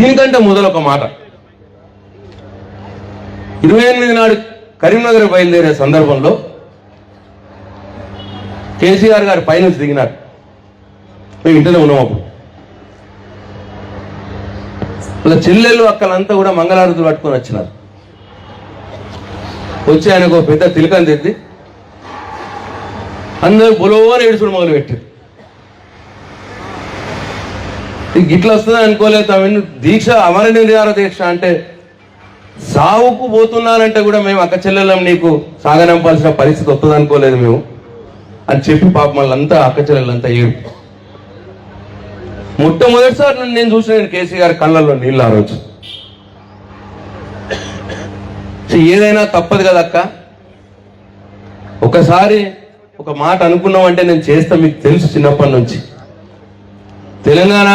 దీనికంటే మొదలు ఒక మాట 28 నాడు కరీంనగర్ బయలుదేరే సందర్భంలో కేసీఆర్ గారు పైనుంచి దిగినారు. మేము ఇంటనే ఉన్నాం. అప్పుడు చెల్లెళ్ళు అక్కలంతా కూడా మంగళారతులు పట్టుకొని వచ్చినారు. వచ్చి ఆయనకు పెద్ద తిలకం తెద్ది అందరూ బులోని ఏడుచుడు మొదలు పెట్టారు. గిట్లా వస్తుంది అనుకోలేదు. అవన్నీ దీక్ష అమర నిర్ధార దీక్ష అంటే సావుకు పోతున్నానంటే కూడా మేము అక్క చెల్లెళ్ళం నీకు సాగనంపాల్సిన పరిస్థితి వస్తుంది అనుకోలేదు మేము అని చెప్పి పాప వాళ్ళంతా అక్క చెల్లెళ్ళంతా ఏడు. మొట్టమొదటిసారి నేను చూసిన కేసీ గారి కళ్ళల్లో నీళ్ళు ఆ రోజు. ఏదైనా తప్పదు కదా అక్క, ఒకసారి ఒక మాట అనుకున్నామంటే నేను చేస్తా. మీకు తెలుసు చిన్నప్పటి నుంచి తెలంగాణ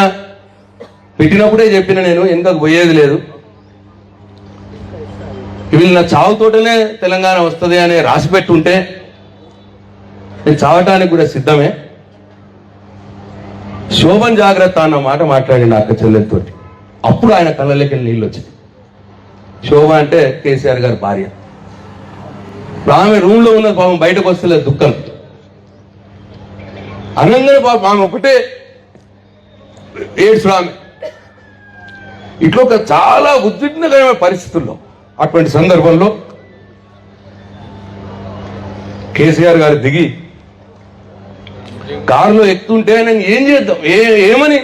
పెట్టినప్పుడే చెప్పిన నేను వెనుకకు పోయేది లేదు. వీళ్ళు నా చావుతోటనే తెలంగాణ వస్తుంది అని రాసిపెట్టి ఉంటే నేను చావటానికి కూడా సిద్ధమే. శోభన్ జాగ్రత్త అన్న మాట మాట్లాడిన అక్క చెల్లెలతో. అప్పుడు ఆయన కళ్ళలోకి నీళ్ళు వచ్చింది. శోభ అంటే కేసీఆర్ గారి భార్య. ఆమె రూమ్ లో ఉన్న పాపం బయటకు వస్తలేదు దుఃఖం. అనగానే పాపం ఆమె ఒకటే ఏడ్స్. ఆమె ఇట్లా ఒక చాలా ఉద్విగ్నకరమైన పరిస్థితుల్లో అటువంటి సందర్భంలో కేసీఆర్ గారు దిగి కారులో ఎక్కుతుంటే నేను ఏం చేద్దాం, ఏమని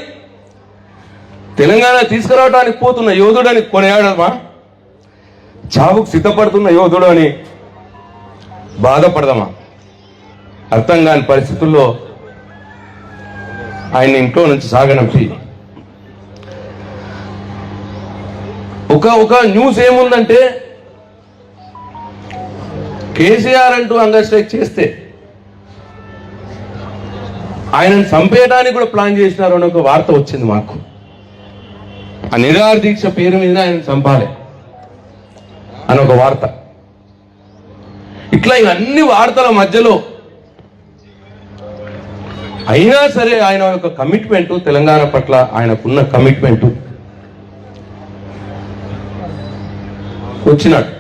తెలంగాణ తీసుకురావడానికి పోతున్న యోధుడు అని కొనియాడమా, చావుకు సిద్ధపడుతున్న యోధుడు అని బాధపడదామా? అర్థం కాని పరిస్థితుల్లో ఆయన ఇంట్లో నుంచి సాగనంపి ఒక న్యూస్ ఏముందంటే కేసీఆర్ అంటూ హంగర్ స్ట్రైక్ చేస్తే ఆయనను చంపేయడానికి కూడా ప్లాన్ చేసినారు అని ఒక వార్త వచ్చింది మాకు. ఆ నిరాహార దీక్ష పేరు మీద ఆయన చంపాలి అని ఒక వార్త. ఇట్లా ఇవన్నీ వార్తల మధ్యలో అయినా సరే ఆయన యొక్క కమిట్మెంటు, తెలంగాణ పట్ల ఆయనకున్న కమిట్మెంటు వచ్చినాడు.